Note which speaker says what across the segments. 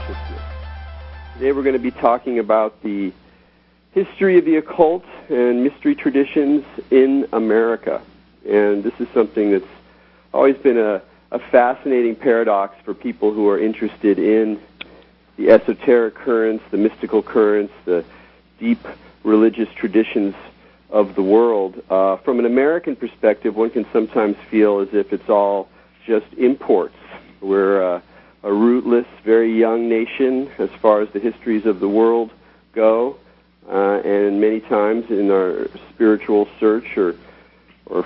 Speaker 1: consciousness. Today we're going to be talking about the history of the occult and mystery traditions in America. And this is something that's always been a fascinating paradox for people who are interested in the esoteric currents, the mystical currents, the deep religious traditions of the world. From an American perspective, one can sometimes feel as if it's all just imports. We're a rootless, very young nation as far as the histories of the world go, and many times in our spiritual search or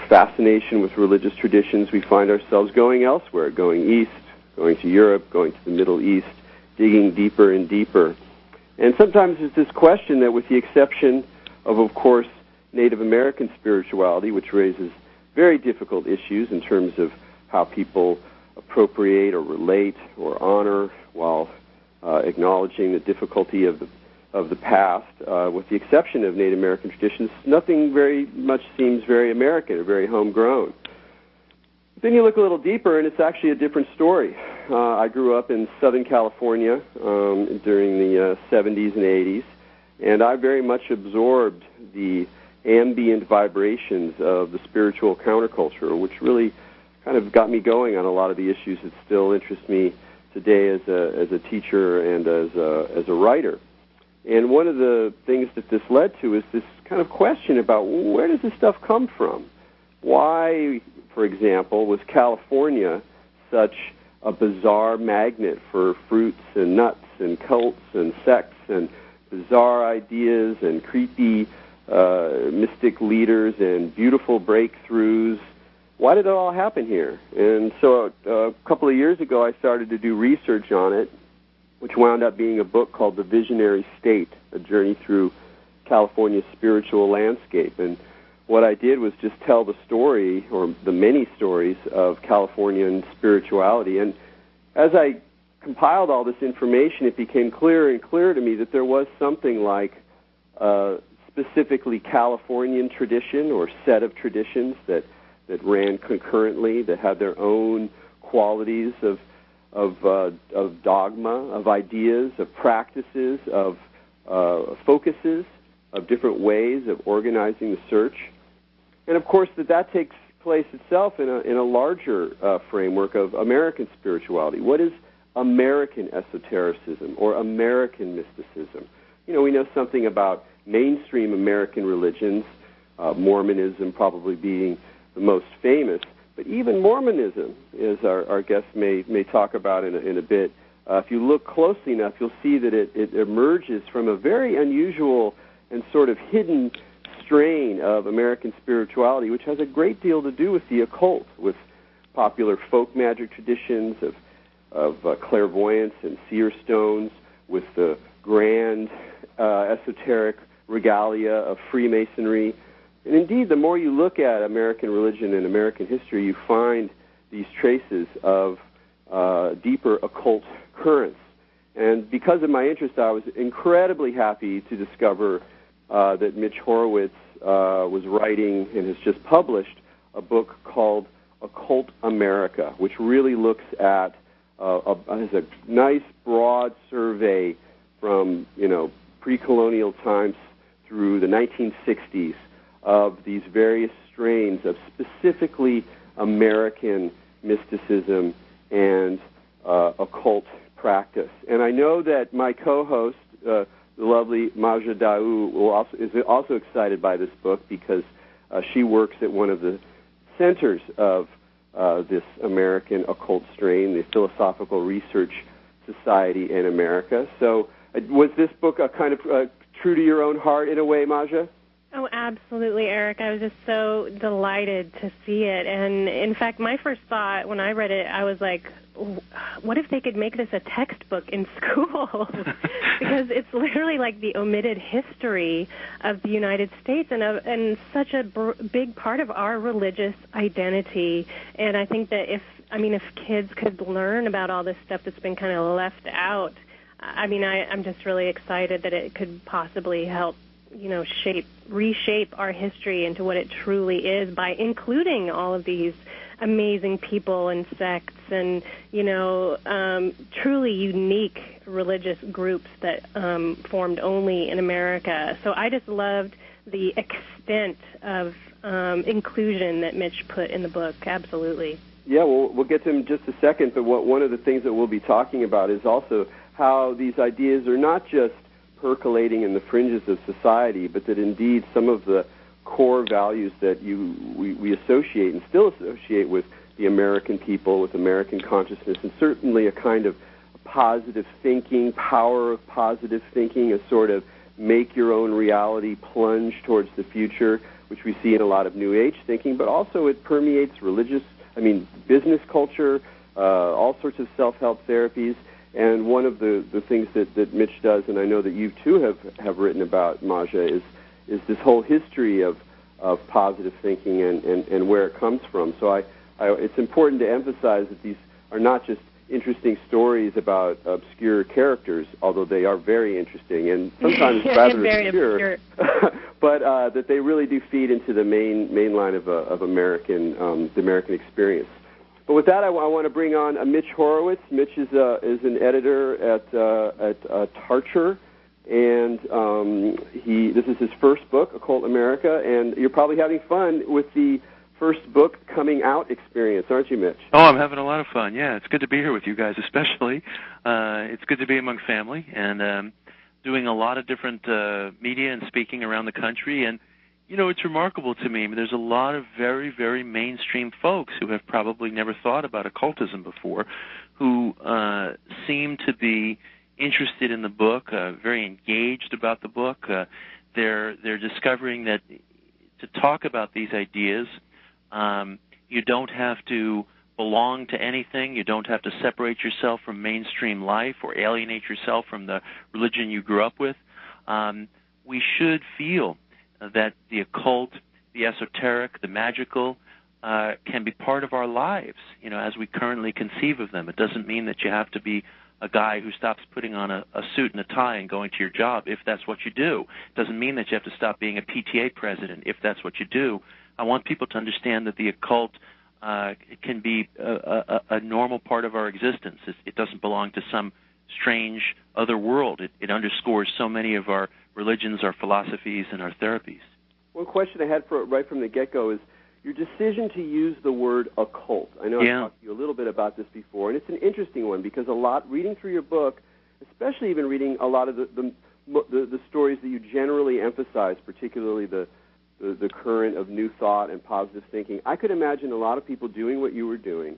Speaker 1: fascination with religious traditions, we find ourselves going elsewhere, going east, going to Europe, going to the Middle East, digging deeper and deeper. And sometimes there's this question that, with the exception of course, Native American spirituality, which raises very difficult issues in terms of how people appropriate or relate or honor while acknowledging the difficulty of the past. With the exception of Native American traditions, nothing very much seems very American or very homegrown. Then you look a little deeper, and it's actually a different story. I grew up in Southern California during the 70s and 80s, and I very much absorbed the ambient vibrations of the spiritual counterculture, which really kind of got me going on a lot of the issues that still interest me today as a teacher and as a writer. And one of the things that this led to is this kind of question about, where does this stuff come from? Why, for example, was California such a bizarre magnet for fruits and nuts and cults and sects and bizarre ideas and creepy mystic leaders and beautiful breakthroughs? Why did it all happen here? And so a couple of years ago, I started to do research on it, which wound up being a book called The Visionary State, A Journey Through California's Spiritual Landscape. And what I did was just tell the story, or the many stories, of Californian spirituality. And as I compiled all this information, it became clearer and clearer to me that there was something like specifically Californian tradition or set of traditions that ran concurrently, that had their own qualities of dogma, of ideas, of practices, of focuses, of different ways of organizing the search. And of course that takes place itself in a larger framework of American spirituality. What is American esotericism or American mysticism? You know, we know something about mainstream American religions, Mormonism probably being the most famous, but even Mormonism, as our guest may talk about in a bit, if you look closely enough, you'll see that it emerges from a very unusual and sort of hidden strain of American spirituality, which has a great deal to do with the occult, with popular folk magic traditions of clairvoyance and seer stones, with the grand esoteric regalia of Freemasonry. And indeed, the more you look at American religion and American history, you find these traces of deeper occult currents. And because of my interest, I was incredibly happy to discover that Mitch Horowitz was writing and has just published a book called Occult America, which really looks at has a nice broad survey from pre-colonial times through the 1960s of these various strains of specifically American mysticism and occult practice. And I know that my co-host, the lovely Maja Daou, is also excited by this book because she works at one of the centers of this American occult strain, the Philosophical Research Society in America. So was this book a kind of true to your own heart in a way, Maja?
Speaker 2: Oh, absolutely, Erik. I was just so delighted to see it. And, in fact, my first thought when I read it, I was like, what if they could make this a textbook in school? Because it's literally like the omitted history of the United States and such a big part of our religious identity. And I think that if kids could learn about all this stuff that's been kind of left out, I'm just really excited that it could possibly help reshape our history into what it truly is by including all of these amazing people and sects and, truly unique religious groups that formed only in America. So I just loved the extent of inclusion that Mitch put in the book. Absolutely.
Speaker 1: Yeah, we'll get to him in just a second, but one of the things that we'll be talking about is also how these ideas are not just percolating in the fringes of society, but that indeed some of the core values that we associate and still associate with the American people, with American consciousness, and certainly a kind of positive thinking, power of positive thinking, a sort of make your own reality plunge towards the future, which we see in a lot of New Age thinking, but also it permeates business culture, all sorts of self-help therapies. And one of the things that Mitch does, and I know that you too have written about, Maja, is this whole history of positive thinking and where it comes from. So it's important to emphasize that these are not just interesting stories about obscure characters, although they are very interesting and sometimes rather obscure, but that they really do feed into the main line of the American experience. But with that, I want to bring on Mitch Horowitz. Mitch is an editor at Tarcher, and this is his first book, Occult America, and you're probably having fun with the first book coming out experience, aren't you, Mitch?
Speaker 3: Oh, I'm having a lot of fun. Yeah, it's good to be here with you guys, especially. It's good to be among family and doing a lot of different media and speaking around the country. And you know, it's remarkable to me. There's a lot of very, very mainstream folks who have probably never thought about occultism before, who seem to be interested in the book, very engaged about the book. They're discovering that to talk about these ideas, you don't have to belong to anything. You don't have to separate yourself from mainstream life or alienate yourself from the religion you grew up with. We should feel that the occult, the esoteric, the magical can be part of our lives, you know, as we currently conceive of them. It doesn't mean that you have to be a guy who stops putting on a suit and a tie and going to your job if that's what you do. It doesn't mean that you have to stop being a PTA president if that's what you do. I want people to understand that the occult can be a normal part of our existence. It doesn't belong to some strange other world. It underscores so many of our religions, our philosophies, and our therapies.
Speaker 1: One question I had right from the get-go is your decision to use the word occult. I know I've talked to you a little bit about this before, and it's an interesting one because reading through your book, especially even reading a lot of the stories that you generally emphasize, particularly the current of new thought and positive thinking, I could imagine a lot of people doing what you were doing,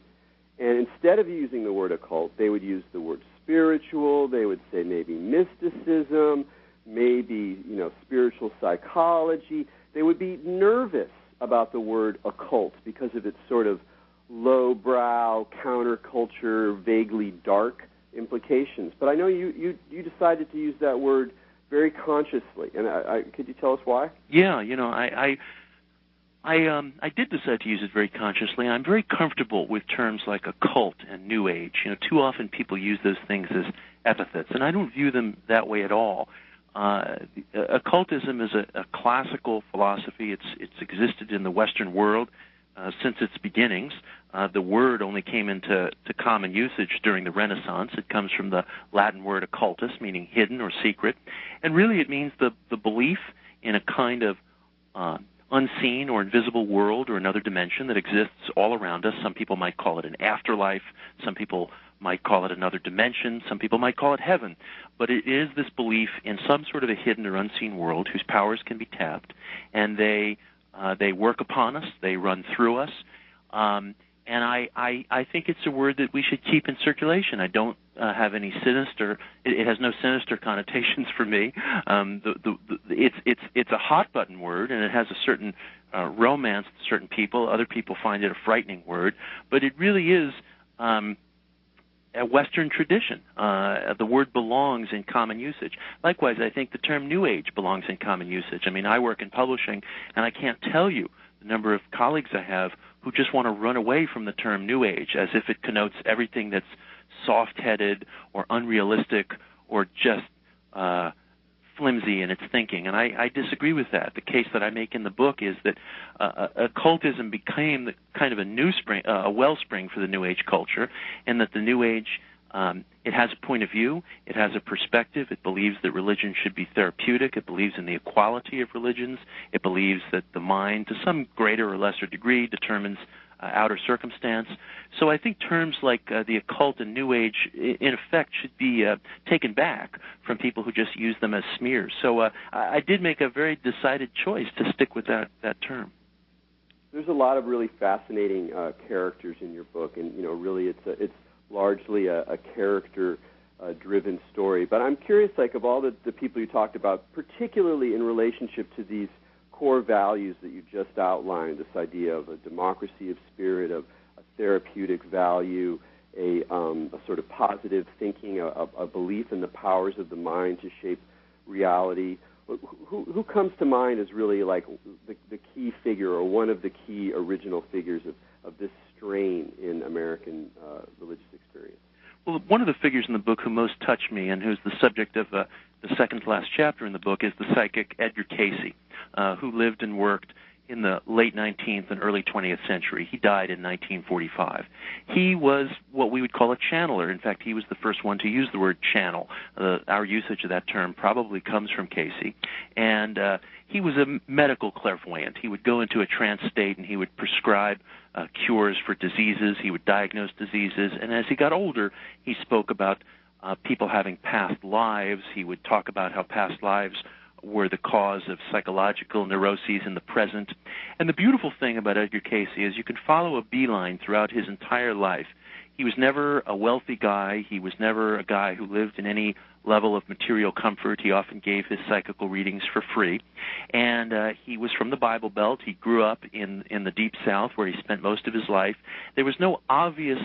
Speaker 1: and instead of using the word occult, they would use the word spiritual, they would say maybe mysticism, maybe, spiritual psychology. They would be nervous about the word occult because of its sort of lowbrow, counterculture, vaguely dark implications. But I know you decided to use that word very consciously, and could you tell us why?
Speaker 3: Yeah, I did decide to use it very consciously. I'm very comfortable with terms like occult and New Age. Too often people use those things as epithets, and I don't view them that way at all. Occultism is a classical philosophy. It's existed in the Western world since its beginnings. The word only came into common usage during the Renaissance. It comes from the Latin word occultus, meaning hidden or secret. And really it means the belief in a kind of unseen or invisible world or another dimension that exists all around us. Some people might call it an afterlife. Some people might call it another dimension. Some people might call it heaven. But it is this belief in some sort of a hidden or unseen world whose powers can be tapped, and they work upon us. They run through us. And I think it's a word that we should keep in circulation. I don't have any sinister. It has no sinister connotations for me. It's a hot button word, and it has a certain romance to certain people. Other people find it a frightening word, but it really is a Western tradition. The word belongs in common usage. Likewise, I think the term New Age belongs in common usage. I mean, I work in publishing, and I can't tell you the number of colleagues I have who just want to run away from the term New Age as if it connotes everything that's soft-headed or unrealistic or just flimsy in its thinking, and I disagree with that. The case that I make in the book is that occultism became kind of a wellspring for the New Age culture, and that the New Age It has a point of view. It has a perspective. It believes that religion should be therapeutic. It believes in the equality of religions. It believes that the mind, to some greater or lesser degree, determines outer circumstance. So I think terms like the occult and New Age, in effect, should be taken back from people who just use them as smears. So I did make a very decided choice to stick with that term.
Speaker 1: There's a lot of really fascinating characters in your book, and really it's largely a character-driven story. But I'm curious, like, of all the people you talked about, particularly in relationship to these core values that you just outlined, this idea of a democracy of spirit, of a therapeutic value, a sort of positive thinking, a belief in the powers of the mind to shape reality. Who comes to mind as really like the key figure or one of the key original figures of this strain in American religious experience?
Speaker 3: Well, one of the figures in the book who most touched me and who's the subject of the second-to-last chapter in the book is the psychic Edgar Cayce, who lived and worked in the late 19th and early 20th century. He died in 1945. He was what we would call a channeler. In fact, he was the first one to use the word channel. Our usage of that term probably comes from Cayce. And he was a medical clairvoyant. He would go into a trance state and he would prescribe cures for diseases. He would diagnose diseases. And as he got older, he spoke about people having past lives. He would talk about how past lives were the cause of psychological neuroses in the present. And the beautiful thing about Edgar Cayce is you can follow a beeline throughout his entire life. He was never a wealthy guy. He was never a guy who lived in any level of material comfort. He often gave his psychical readings for free. And he was from the Bible Belt. He grew up in the Deep South, where he spent most of his life. There was no obvious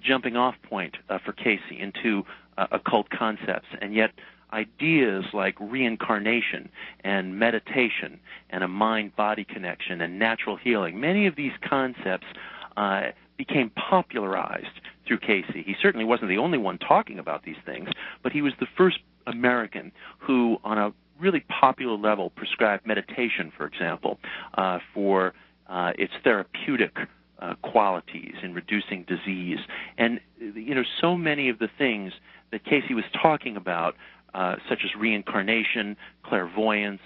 Speaker 3: jumping-off point for Cayce into occult concepts, and yet ideas like reincarnation and meditation and a mind-body connection and natural healing, many of these concepts became popularized through Cayce. He certainly wasn't the only one talking about these things, but he was the first American who, on a really popular level, prescribed meditation, for example, for its therapeutic qualities in reducing disease. And, so many of the things that Cayce was talking about, such as reincarnation, clairvoyance,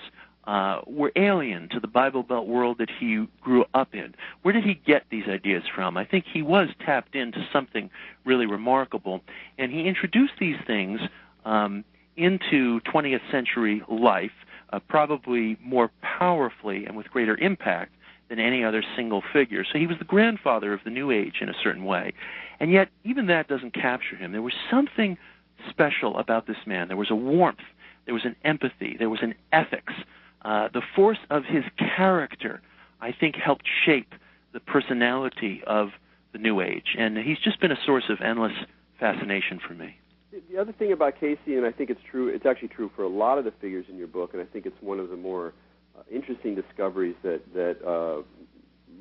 Speaker 3: were alien to the Bible Belt world that he grew up in. Where did he get these ideas from? I think he was tapped into something really remarkable, and he introduced these things into 20th century life probably more powerfully and with greater impact than any other single figure. So he was the grandfather of the New Age in a certain way. And yet, even that doesn't capture him. There was something special about this man. There was a warmth, there was an empathy, there was an ethics. The force of his character, I think, helped shape the personality of the New Age. And he's just been a source of endless fascination for me.
Speaker 1: The other thing about Cayce, and I think it's actually true for a lot of the figures in your book, and I think it's one of the more interesting discoveries that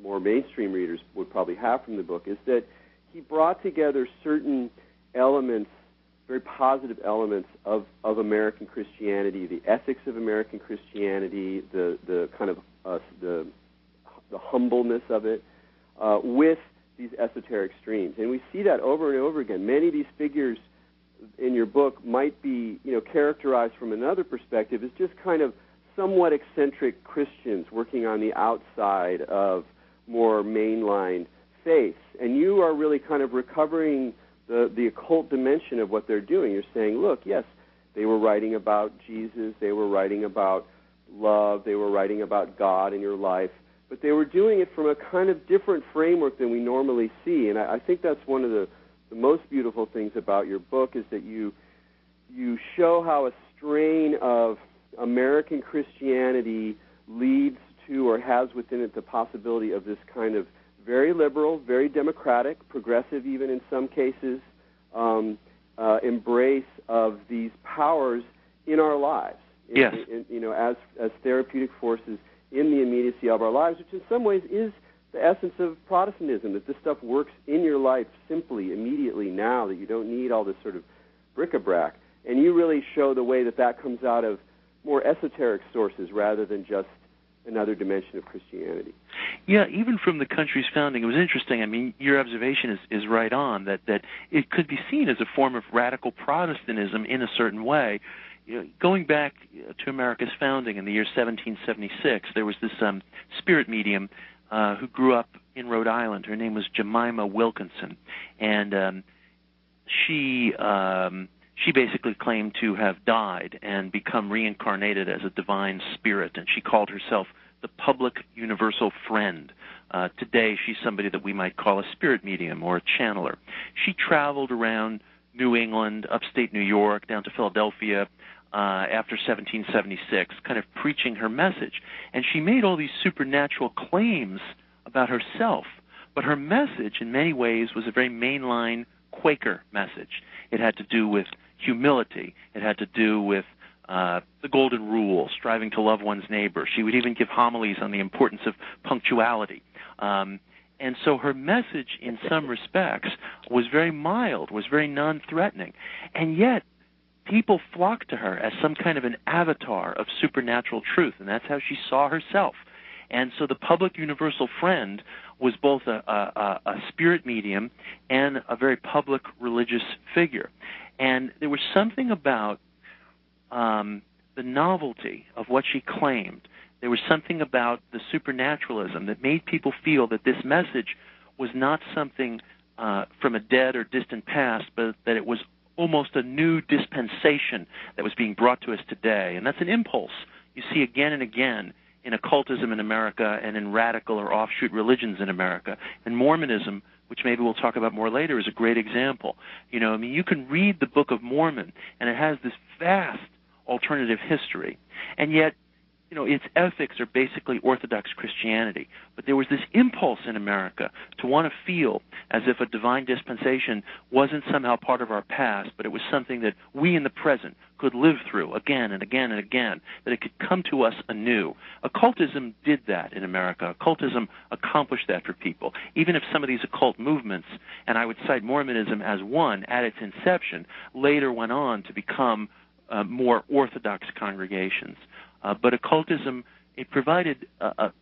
Speaker 1: more mainstream readers would probably have from the book, is that he brought together certain elements, very positive elements of American Christianity, the ethics of American Christianity, the kind of the humbleness of it, with these esoteric streams. And we see that over and over again. Many of these figures in your book might be, characterized from another perspective as just kind of somewhat eccentric Christians working on the outside of more mainline faiths. And you are really kind of recovering the occult dimension of what they're doing. You're saying, look, yes, they were writing about Jesus, they were writing about love, they were writing about God in your life, but they were doing it from a kind of different framework than we normally see. And I think that's one of the most beautiful things about your book, is that you show how a strain of American Christianity leads to, or has within it, the possibility of this kind of very liberal, very democratic, progressive even in some cases, embrace of these powers in our lives.
Speaker 3: Yes.
Speaker 1: As therapeutic forces in the immediacy of our lives, which in some ways is the essence of Protestantism, that this stuff works in your life simply, immediately, now, that you don't need all this sort of bric-a-brac. And you really show the way that comes out of more esoteric sources rather than just another dimension of Christianity.
Speaker 3: Yeah, even from the country's founding, it was interesting. I mean, your observation is right on, that it could be seen as a form of radical Protestantism in a certain way. You know, going back to America's founding in the year 1776, there was this spirit medium who grew up in Rhode Island. Her name was Jemima Wilkinson, and she basically claimed to have died and become reincarnated as a divine spirit, and she called herself the public universal friend. Today, she's somebody that we might call a spirit medium or a channeler. She traveled around New England, upstate New York, down to Philadelphia after 1776, kind of preaching her message. And she made all these supernatural claims about herself, but her message in many ways was a very mainline Quaker message. It had to do with humility. It had to do with the golden rule, striving to love one's neighbor. She would even give homilies on the importance of punctuality. And so her message, in some respects, was very mild, was very non-threatening. And yet, people flocked to her as some kind of an avatar of supernatural truth, and that's how she saw herself. And so the public universal friend was both a spirit medium and a very public religious figure. And there was something about the novelty of what she claimed. There was something about the supernaturalism that made people feel that this message was not something from a dead or distant past, but that it was almost a new dispensation that was being brought to us today. And that's an impulse you see again and again in occultism in America and in radical or offshoot religions in America. And Mormonism, which maybe we'll talk about more later, is a great example. You know, I mean, you can read the Book of Mormon, and it has this vast alternative history, and yet, you know, its ethics are basically Orthodox Christianity. But there was this impulse in America to want to feel as if a divine dispensation wasn't somehow part of our past, but it was something that we in the present could live through again and again and again, that it could come to us anew. Occultism did that in America. Occultism accomplished that for people. Even if some of these occult movements, and I would cite Mormonism as one at its inception, later went on to become more Orthodox congregations. But occultism, it provided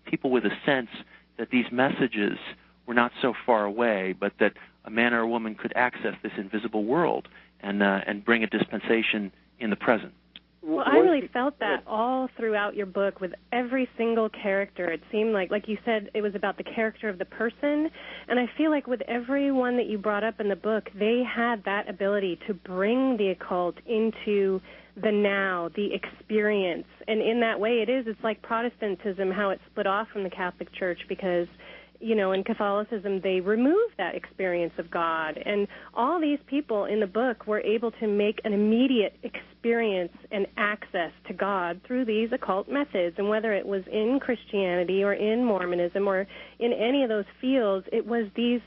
Speaker 3: people with a sense that these messages were not so far away, but that a man or a woman could access this invisible world and bring a dispensation in the present.
Speaker 2: Well, I really felt that all throughout your book with every single character. It seemed like you said, it was about the character of the person. And I feel like with everyone that you brought up in the book, they had that ability to bring the occult into the now, the experience. And in that way, it's like Protestantism, how it split off from the Catholic Church, because, you know, in Catholicism, they removed that experience of God. And all these people in the book were able to make an immediate experience and access to God through these occult methods. And whether it was in Christianity or in Mormonism or in any of those fields, it was these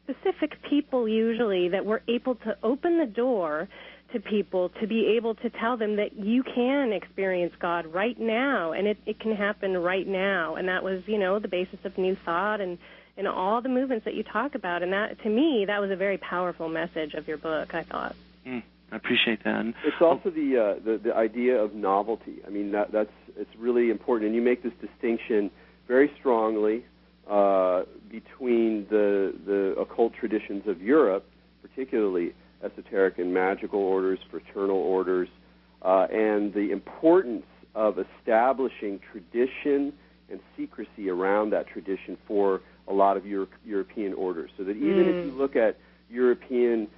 Speaker 2: specific people usually that were able to open the door to people to be able to tell them that you can experience God right now, and it can happen right now. And that was, you know, the basis of New Thought and all the movements that you talk about. And that, to me, that was a very powerful message of your book, I thought.
Speaker 3: I appreciate that. And
Speaker 1: it's also the idea of novelty. I mean, it's really important. And you make this distinction very strongly between the occult traditions of Europe, particularly esoteric and magical orders, fraternal orders, and the importance of establishing tradition and secrecy around that tradition for a lot of European orders. So that even if you look at European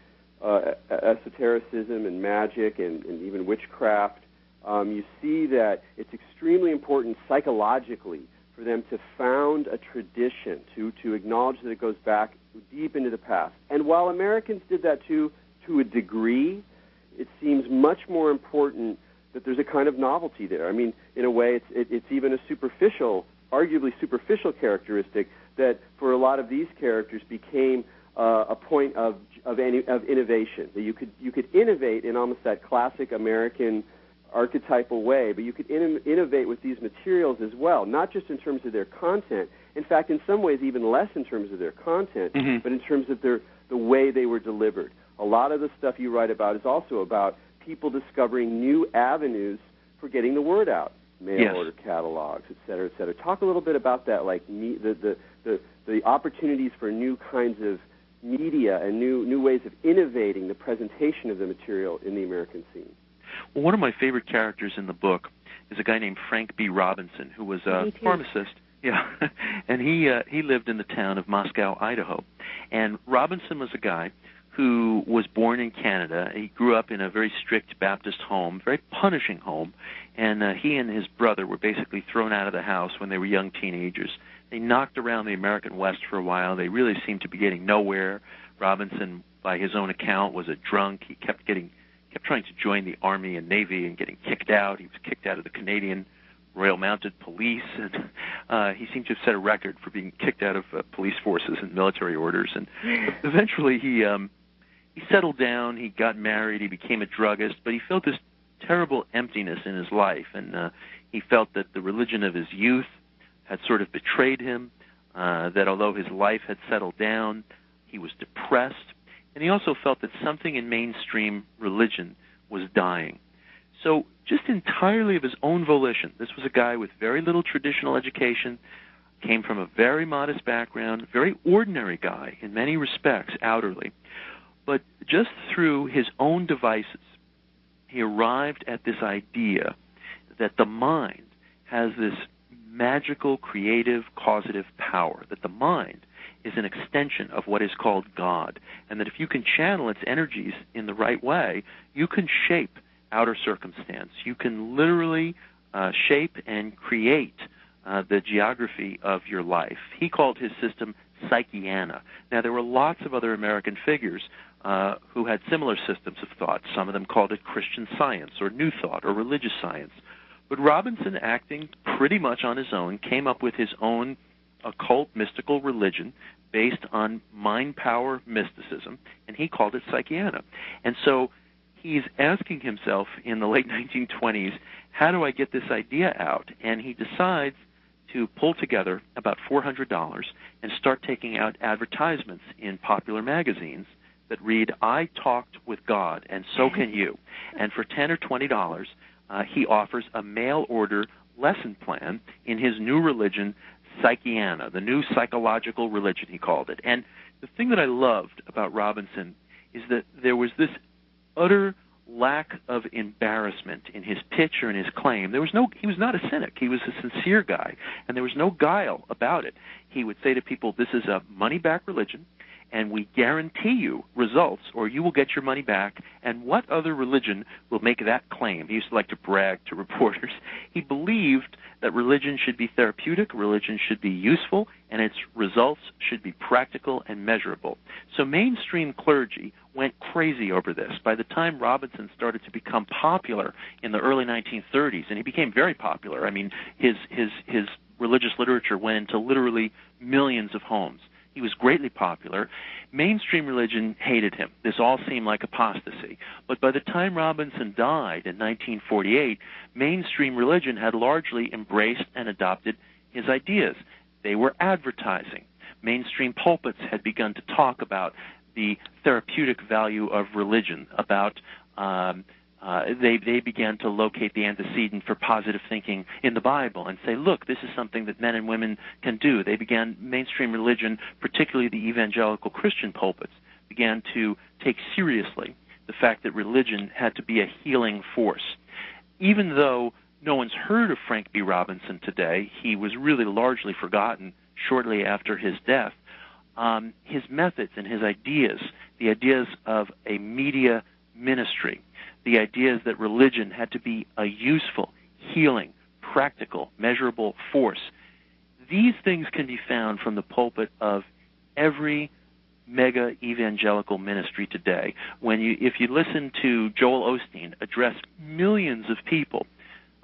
Speaker 1: esotericism and magic and even witchcraft, you see that it's extremely important psychologically for them to found a tradition, to acknowledge that it goes back deep into the past. And while Americans did that too, to a degree, it seems much more important that there's a kind of novelty there. I mean, in a way, it's even a superficial, arguably superficial characteristic that for a lot of these characters became a point of innovation. That you could innovate in almost that classic American archetypal way, but you could innovate with these materials as well, not just in terms of their content. In fact, in some ways, even less in terms of their content, but in terms of the way they were delivered. A lot of the stuff you write about is also about people discovering new avenues for getting the word out. mail order catalogs, et cetera, et cetera. Talk a little bit about that, like the opportunities for new kinds of media and new ways of innovating the presentation of the material in the American scene.
Speaker 3: Well, one of my favorite characters in the book is a guy named Frank B. Robinson, who was a pharmacist. Yeah, and he lived in the town of Moscow, Idaho. And Robinson was a guy who was born in Canada. He grew up in a very strict Baptist home, very punishing home, and he and his brother were basically thrown out of the house when they were young teenagers. They knocked around the American West for a while. They really seemed to be getting nowhere. Robinson, by his own account, was a drunk. He kept trying to join the Army and Navy and getting kicked out. He was kicked out of the Canadian Royal Mounted Police, and he seemed to have set a record for being kicked out of police forces and military orders. And eventually he settled down, he got married, he became a druggist, but he felt this terrible emptiness in his life, and he felt that the religion of his youth had sort of betrayed him, that although his life had settled down, he was depressed, and he also felt that something in mainstream religion was dying. So just entirely of his own volition, this was a guy with very little traditional education, came from a very modest background, very ordinary guy in many respects outwardly, but just through his own devices, he arrived at this idea that the mind has this magical, creative, causative power, that the mind is an extension of what is called God, and that if you can channel its energies in the right way, you can shape outer circumstance. You can literally shape and create the geography of your life. He called his system Psychiana. Now, there were lots of other American figures who had similar systems of thought. Some of them called it Christian Science or New Thought or religious science. But Robinson, acting pretty much on his own, came up with his own occult mystical religion based on mind power mysticism, and he called it Psychiana. And so he's asking himself in the late 1920s, how do I get this idea out? And he decides to pull together about $400 and start taking out advertisements in popular magazines that read, I talked with God, and so can you. And for $10 or $20, he offers a mail-order lesson plan in his new religion, Psychiana, the new psychological religion, he called it. And the thing that I loved about Robinson is that there was this utter lack of embarrassment in his pitch or in his claim. He was not a cynic. He was a sincere guy, and there was no guile about it. He would say to people, this is a money-back religion, and we guarantee you results, or you will get your money back, and what other religion will make that claim? He used to like to brag to reporters. He believed that religion should be therapeutic, religion should be useful, and its results should be practical and measurable. So mainstream clergy went crazy over this. By the time Robinson started to become popular in the early 1930s, and he became very popular, I mean, his religious literature went into literally millions of homes. He was greatly popular. Mainstream religion hated him. This all seemed like apostasy. But by the time Robinson died in 1948, mainstream religion had largely embraced and adopted his ideas. They were advertising. Mainstream pulpits had begun to talk about the therapeutic value of religion, about they began to locate the antecedent for positive thinking in the Bible and say, look, this is something that men and women can do. They began, mainstream religion, particularly the evangelical Christian pulpits, began to take seriously the fact that religion had to be a healing force. Even though no one's heard of Frank B. Robinson today, he was really largely forgotten shortly after his death. His methods and his ideas, the ideas of a media ministry, the ideas that religion had to be a useful, healing, practical, measurable force. These things can be found from the pulpit of every mega evangelical ministry today. If you listen to Joel Osteen address millions of people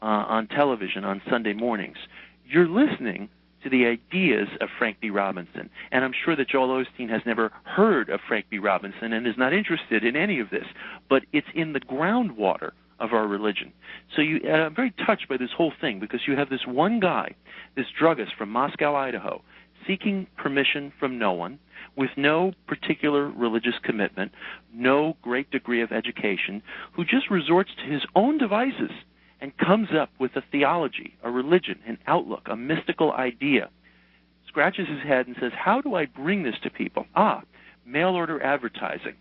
Speaker 3: on television on Sunday mornings, you're listening to the ideas of Frank B. Robinson. And I'm sure that Joel Osteen has never heard of Frank B. Robinson and is not interested in any of this, but it's in the groundwater of our religion. So I'm very touched by this whole thing, because you have this one guy, this druggist from Moscow, Idaho, seeking permission from no one, with no particular religious commitment, no great degree of education, who just resorts to his own devices and comes up with a theology, a religion, an outlook, a mystical idea, scratches his head and says, how do I bring this to people? Mail-order advertising,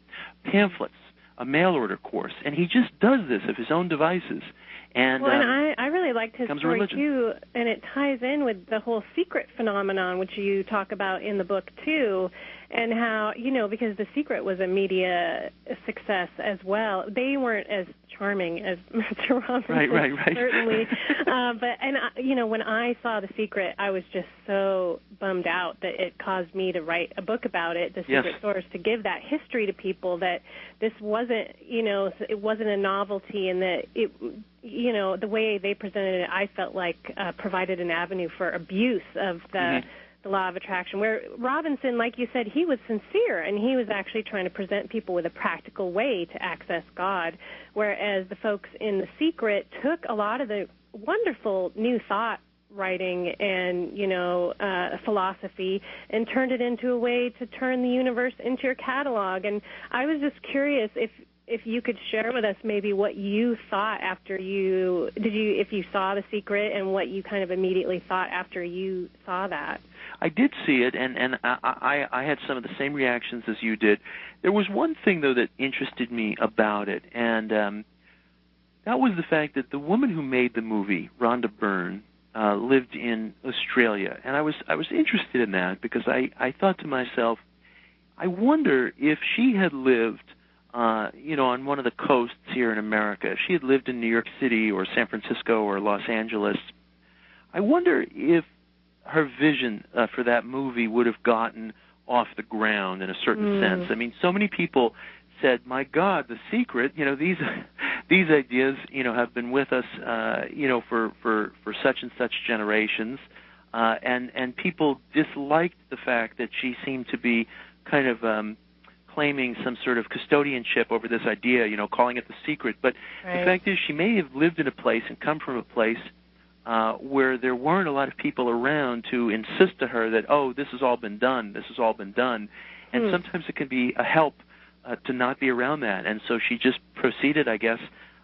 Speaker 3: pamphlets, a mail-order course, and he just does this of his own devices. And
Speaker 2: I really liked his story, too, and it ties in with the whole secret phenomenon, which you talk about in the book, too, and how, because The Secret was a media success as well. They weren't as charming as Mr. Robinson,
Speaker 3: right.
Speaker 2: certainly. When I saw The Secret, I was just so bummed out that it caused me to write a book about it, The Secret Source, to give that history to people, that this wasn't, it wasn't a novelty, and that it, the way they presented it, I felt like provided an avenue for abuse of the law of attraction, where Robinson, like you said, he was sincere, and he was actually trying to present people with a practical way to access God, whereas the folks in The Secret took a lot of the wonderful new thought writing and, philosophy and turned it into a way to turn the universe into your catalog. And I was just curious if you could share with us maybe what you thought after if you saw The Secret, and what you kind of immediately thought after you saw that.
Speaker 3: I did see it, and I had some of the same reactions as you did. There was one thing, though, that interested me about it, and that was the fact that the woman who made the movie, Rhonda Byrne, lived in Australia, and I was interested in that because I thought to myself, I wonder if she had lived on one of the coasts here in America, if she had lived in New York City or San Francisco or Los Angeles, I wonder if her vision for that movie would have gotten off the ground in a certain sense. I mean, so many people said, my God, The Secret, these ideas, have been with us, for such and such generations, and people disliked the fact that she seemed to be kind of claiming some sort of custodianship over this idea, calling it The Secret. But the fact is, she may have lived in a place and come from a place where there weren't a lot of people around to insist to her that, this has all been done, and sometimes it can be a help to not be around that. And so she just proceeded, I guess,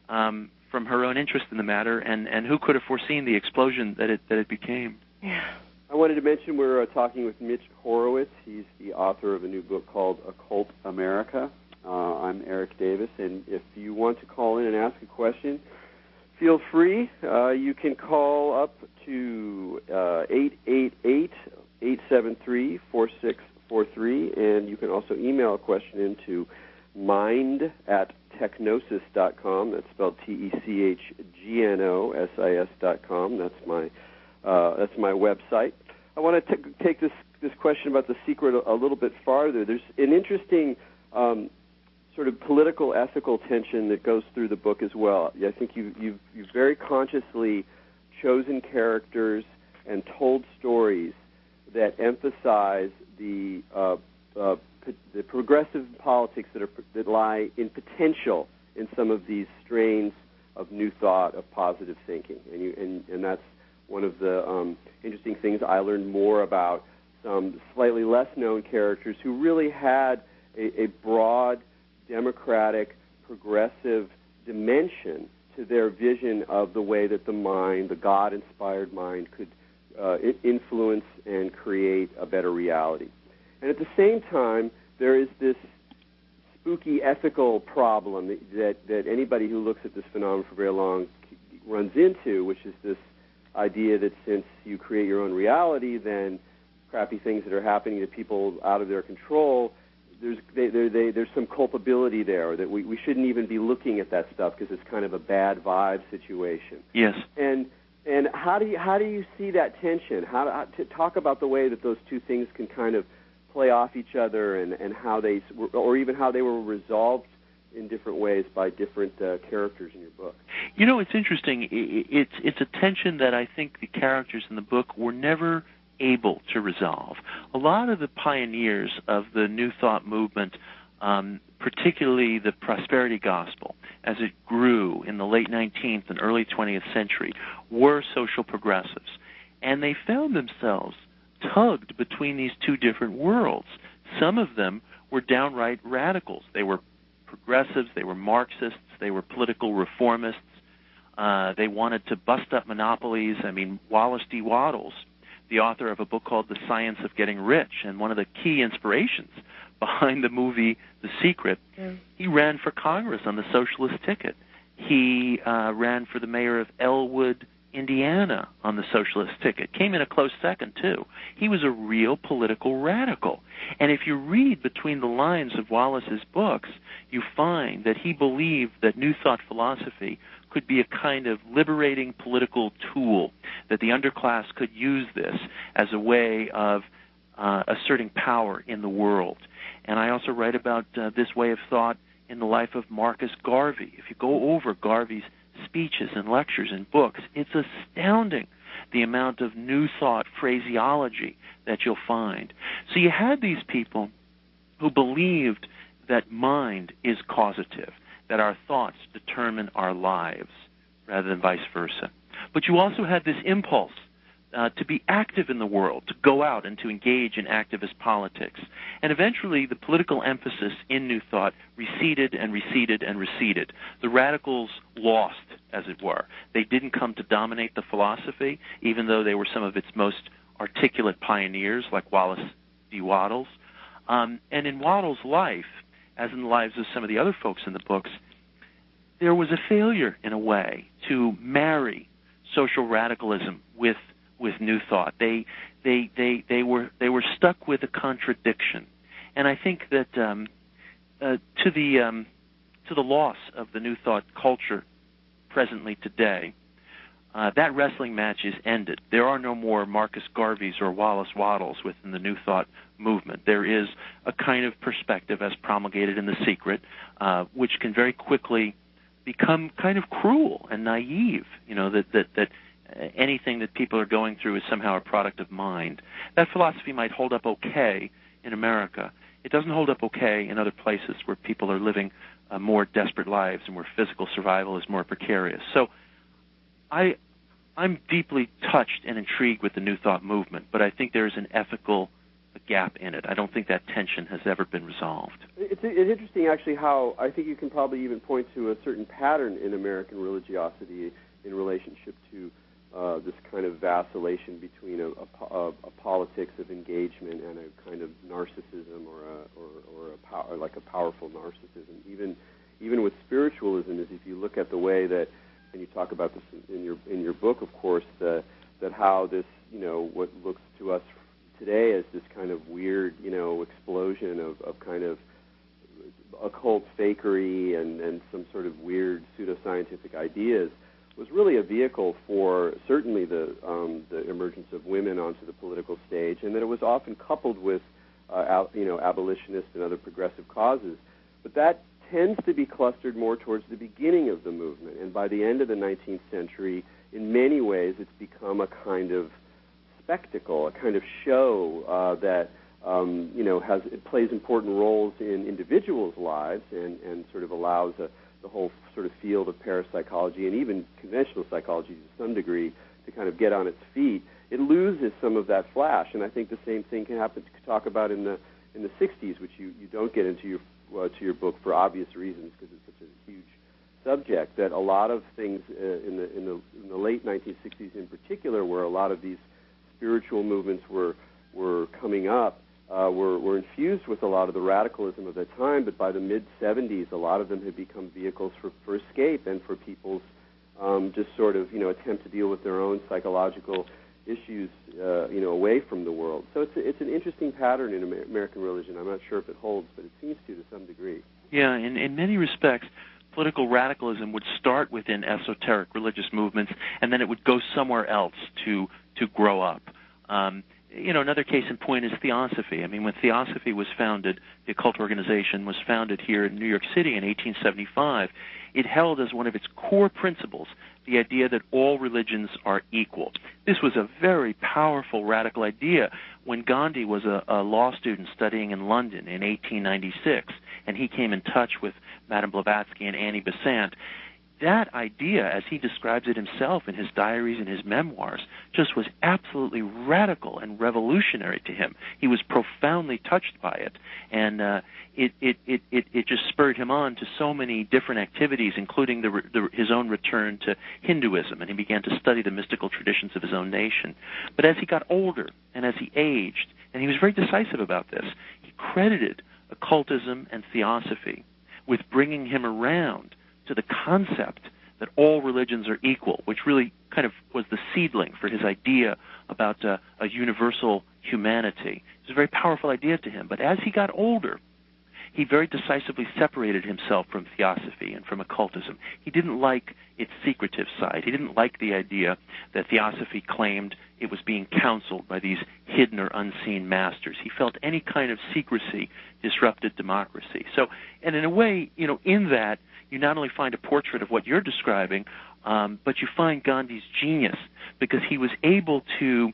Speaker 3: from her own interest in the matter, and who could have foreseen the explosion that it became?
Speaker 2: Yeah.
Speaker 1: I wanted to mention we're talking with Mitch Horowitz. He's the author of a new book called Occult America. I'm Erik Davis, and if you want to call in and ask a question, feel free. You can call up to 888-873-4643, and you can also email a question into mind@techgnosis.com. That's spelled TECHGNOSIS.com. That's my website. I want to take this question about The Secret a little bit farther. There's an interesting sort of political, ethical tension that goes through the book as well. I think you've very consciously chosen characters and told stories that emphasize the progressive politics that lie in potential in some of these strains of new thought, of positive thinking, and that's one of the interesting things I learned more about some slightly less known characters who really had a broad, democratic, progressive dimension to their vision of the way that the mind, the God-inspired mind, could influence and create a better reality. And at the same time, there is this spooky ethical problem that anybody who looks at this phenomenon for very long runs into, which is this idea that since you create your own reality, then crappy things that are happening to people out of their control, there's some culpability there, that we shouldn't even be looking at that stuff because it's kind of a bad vibe situation.
Speaker 3: Yes.
Speaker 1: And how do you see that tension? How to talk about the way that those two things can kind of play off each other, and how they, or even how they were resolved in different ways by different characters in your book.
Speaker 3: It's interesting. It's a tension that I think the characters in the book were never able to resolve. A lot of the pioneers of the New Thought movement, particularly the prosperity gospel, as it grew in the late 19th and early 20th century, were social progressives. And they found themselves tugged between these two different worlds. Some of them were downright radicals. They were progressives, they were Marxists, they were political reformists, They wanted to bust up monopolies. I mean, Wallace D. Wattles, the author of a book called The Science of Getting Rich, and one of the key inspirations behind the movie The Secret, he ran for Congress on the socialist ticket. He ran for the mayor of Elwood, Indiana on the socialist ticket. Came in a close second, too. He was a real political radical. And if you read between the lines of Wallace's books, you find that he believed that New Thought philosophy could be a kind of liberating political tool, that the underclass could use this as a way of asserting power in the world. And I also write about this way of thought in the life of Marcus Garvey. If you go over Garvey's speeches and lectures and books, it's astounding the amount of New Thought phraseology that you'll find. So you had these people who believed that mind is causative, that our thoughts determine our lives rather than vice versa. But you also had this impulse to be active in the world, to go out and to engage in activist politics. And eventually the political emphasis in New Thought receded and receded and receded. The radicals lost, as it were. They didn't come to dominate the philosophy, even though they were some of its most articulate pioneers, like Wallace D. Wattles. And in Wattles' life, as in the lives of some of the other folks in the books, there was a failure, in a way, to marry social radicalism with New Thought. They were stuck with a contradiction, and I think that to the loss of the New Thought culture presently today, that wrestling match is ended. There are no more Marcus Garveys or Wallace Wattles within the New Thought movement. There is a kind of perspective as promulgated in The Secret, which can very quickly become kind of cruel and naive. You know, that anything that people are going through is somehow a product of mind. That philosophy might hold up okay in America. It doesn't hold up okay in other places where people are living more desperate lives and where physical survival is more precarious. So I'm deeply touched and intrigued with the New Thought movement, but I think there is an ethical gap in it. I don't think that tension has ever been resolved.
Speaker 1: It's interesting, actually, how I think you can probably even point to a certain pattern in American religiosity in relationship to this kind of vacillation between a politics of engagement and a kind of narcissism or a powerful narcissism. Even with spiritualism, is if you look at the way that, and you talk about this in your book, of course, that how this, you know, what looks to us today as this kind of weird, you know, explosion of kind of occult fakery and some sort of weird pseudoscientific ideas was really a vehicle for certainly the emergence of women onto the political stage, and that it was often coupled with abolitionists and other progressive causes. But that tends to be clustered more towards the beginning of the movement, and by the end of the 19th century, in many ways, it's become a kind of spectacle, a kind of show that it plays important roles in individuals' lives and sort of allows the whole sort of field of parapsychology and even conventional psychology to some degree to kind of get on its feet. It loses some of that flash, and I think the same thing can happen to talk about in the 60s, which you don't get into your book for obvious reasons because it's such a huge subject. That a lot of things in the late 1960s, in particular, where a lot of these spiritual movements were coming up, were infused with a lot of the radicalism of that time, but by the mid-'70s, a lot of them had become vehicles for escape and for people's just sort of, attempt to deal with their own psychological issues, away from the world. So it's an interesting pattern in American religion. I'm not sure if it holds, but it seems to some degree. Yeah,
Speaker 3: in many respects, political radicalism would start within esoteric religious movements, and then it would go somewhere else to grow up. Another case in point is Theosophy. I mean, when Theosophy was founded, the occult organization was founded here in New York City in 1875, it held as one of its core principles the idea that all religions are equal. This was a very powerful radical idea when Gandhi was a law student studying in London in 1896, and he came in touch with Madame Blavatsky and Annie Besant. that idea, as he describes it himself in his diaries and his memoirs, just was absolutely radical and revolutionary to him. He was profoundly touched by it, and it just spurred him on to so many different activities, including his own return to Hinduism, and he began to study the mystical traditions of his own nation. But as he got older and as he aged, and he was very decisive about this, he credited occultism and theosophy with bringing him around to the concept that all religions are equal, which really kind of was the seedling for his idea about a universal humanity. It was a very powerful idea to him. But as he got older, he very decisively separated himself from theosophy and from occultism. He didn't like its secretive side. He didn't like the idea that theosophy claimed it was being counseled by these hidden or unseen masters. He felt any kind of secrecy disrupted democracy. So, and in a way, in that, you not only find a portrait of what you're describing, but you find Gandhi's genius, because he was able to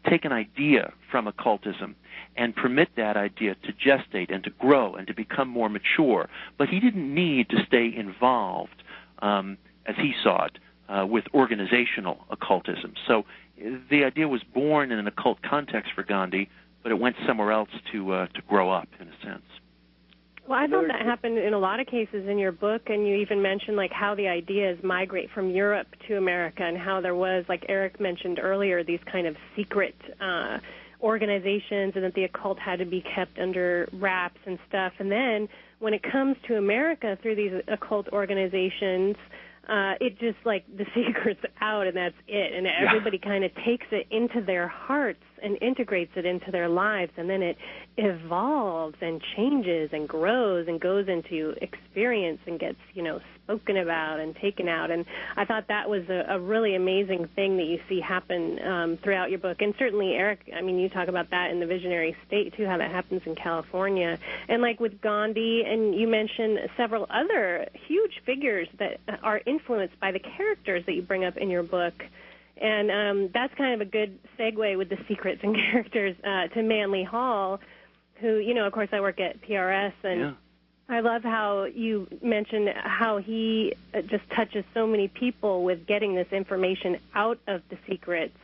Speaker 3: take an idea from occultism and permit that idea to gestate and to grow and to become more mature. But he didn't need to stay involved, as he saw it, with organizational occultism. So the idea was born in an occult context for Gandhi, but it went somewhere else to grow up, in a sense.
Speaker 2: Well, I thought that happened in a lot of cases in your book, and you even mentioned like how the ideas migrate from Europe to America, and how there was, like Erik mentioned earlier, these kind of secret organizations, and that the occult had to be kept under wraps and stuff. And then when it comes to America through these occult organizations, it just like the secret's out and that's it. And everybody kind of takes it into their hearts and integrates it into their lives, and then it evolves and changes and grows and goes into experience and gets, spoken about and taken out. And I thought that was a really amazing thing that you see happen throughout your book. And certainly, Erik, you talk about that in The Visionary State, too, how that happens in California. And like with Gandhi, and you mentioned several other huge figures that are influenced by the characters that you bring up in your book. And that's kind of a good segue with the secrets and characters to Manly Hall, who, of course, I work at PRS, and I love how you mentioned how he just touches so many people with getting this information out of the secrets,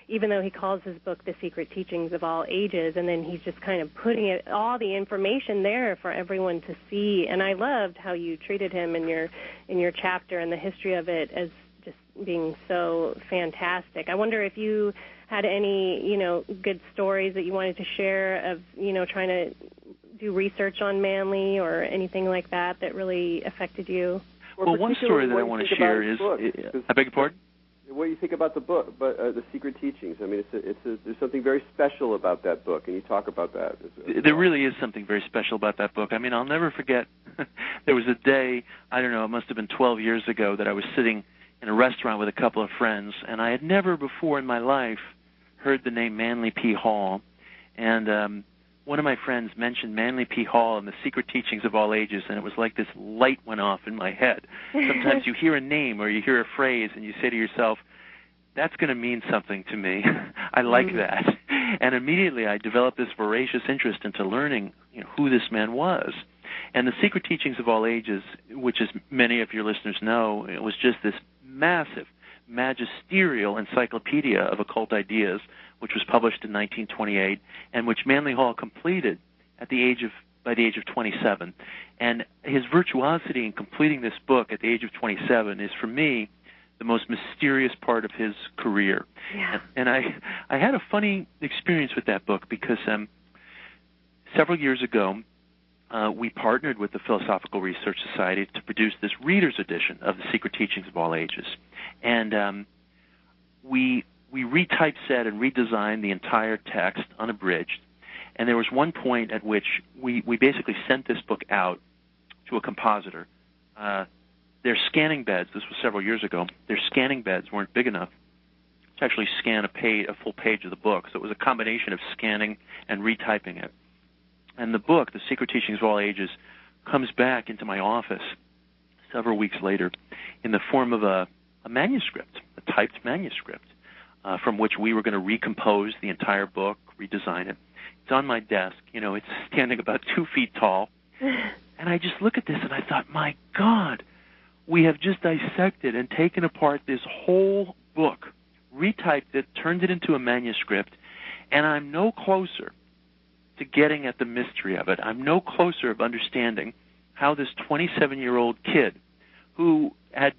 Speaker 2: even though he calls his book The Secret Teachings of All Ages, and then he's just kind of putting all the information there for everyone to see. And I loved how you treated him in your chapter and the history of it as just being so fantastic. I wonder if you had any, good stories that you wanted to share of, trying to do research on Manly or anything like that really affected you.
Speaker 3: Well, one story that I want to share is, I beg your pardon?
Speaker 1: What do you think about the book, The Secret Teachings? There's something very special about that book, and you talk about that.
Speaker 3: There really is something very special about that book. I'll never forget, there was a day, I don't know, it must have been 12 years ago, that I was sitting in a restaurant with a couple of friends, and I had never before in my life heard the name Manly P. Hall, and one of my friends mentioned Manly P. Hall and The Secret Teachings of All Ages, and it was like this light went off in my head. Sometimes you hear a name or you hear a phrase, and you say to yourself, that's going to mean something to me. I like that. And immediately I developed this voracious interest into learning who this man was. And The Secret Teachings of All Ages, which, as many of your listeners know, it was just this massive, magisterial encyclopedia of occult ideas, which was published in 1928, and which Manly Hall completed by the age of 27. And his virtuosity in completing this book at the age of 27 is, for me, the most mysterious part of his career.
Speaker 2: Yeah.
Speaker 3: And I had a funny experience with that book, because several years ago, we partnered with the Philosophical Research Society to produce this reader's edition of The Secret Teachings of All Ages. And we retypeset and redesigned the entire text unabridged. And there was one point at which we basically sent this book out to a compositor. Their scanning beds, this was several years ago, their scanning beds weren't big enough to actually scan a full page of the book. So it was a combination of scanning and retyping it. And the book, The Secret Teachings of All Ages, comes back into my office several weeks later in the form of a manuscript, a typed manuscript, from which we were going to recompose the entire book, redesign it. It's on my desk. It's standing about 2 feet tall. And I just look at this and I thought, my God, we have just dissected and taken apart this whole book, retyped it, turned it into a manuscript, and I'm no closer to getting at the mystery of it. I'm no closer of understanding how this 27-year-old kid who had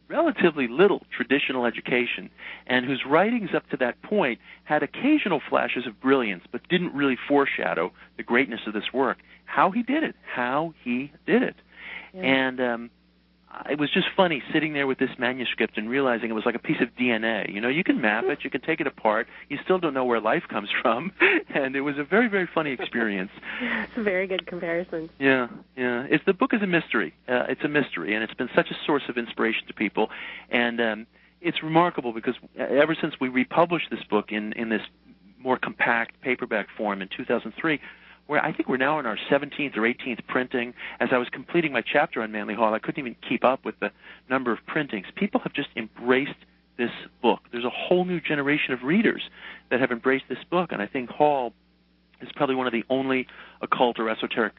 Speaker 3: relatively little traditional education and whose writings up to that point had occasional flashes of brilliance but didn't really foreshadow the greatness of this work, how he did it. Yeah. And it was just funny sitting there with this manuscript and realizing it was like a piece of DNA. You know, you can map it, you can take it apart, you still don't know where life comes from, and it was a very, very funny experience.
Speaker 2: It's a very good comparison.
Speaker 3: Yeah. The book is a mystery. It's a mystery, and it's been such a source of inspiration to people, and it's remarkable because ever since we republished this book in this more compact paperback form in 2003, where I think we're now in our 17th or 18th printing. As I was completing my chapter on Manly Hall, I couldn't even keep up with the number of printings. People have just embraced this book. There's a whole new generation of readers that have embraced this book, and I think Hall is probably one of the only occult or esoteric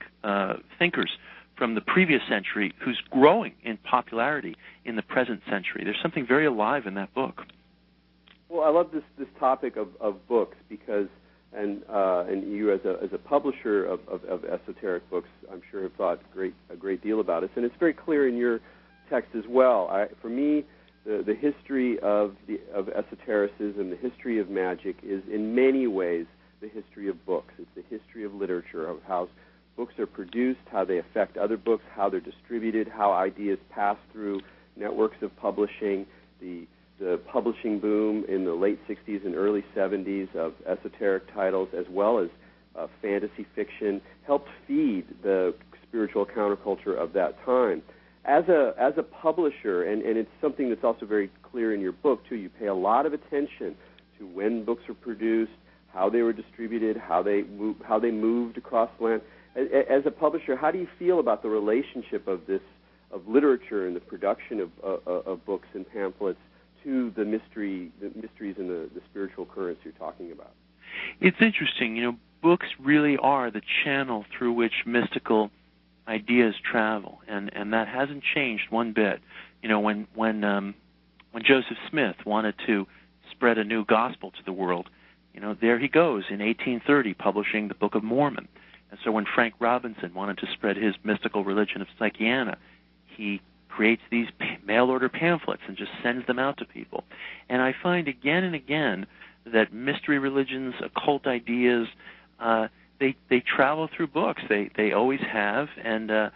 Speaker 3: thinkers from the previous century who's growing in popularity in the present century. There's something very alive in that book.
Speaker 1: Well, I love this topic of books because and you as a publisher of esoteric books, I'm sure have thought a great deal about it, and it's very clear in your text as well. For me, the history of esotericism, the history of magic, is in many ways the history of books. It's the history of literature, of how books are produced, how they affect other books, how they're distributed, how ideas pass through networks of publishing, the publishing boom in the late 60s and early 70s of esoteric titles, as well as fantasy fiction, helped feed the spiritual counterculture of that time. As a publisher, and it's something that's also very clear in your book, too, you pay a lot of attention to when books were produced, how they were distributed, how they moved across the land. As a publisher, how do you feel about the relationship of literature and the production of books and pamphlets to the mysteries and the spiritual currents you're talking about?
Speaker 3: It's interesting. You know, books really are the channel through which mystical ideas travel, and that hasn't changed one bit. You know, when Joseph Smith wanted to spread a new gospel to the world, you know, there he goes in 1830 publishing the Book of Mormon. And so when Frank Robinson wanted to spread his mystical religion of Psychiana, he creates these mail-order pamphlets and just sends them out to people. And I find again and again that mystery religions, occult ideas, they travel through books. They always have, and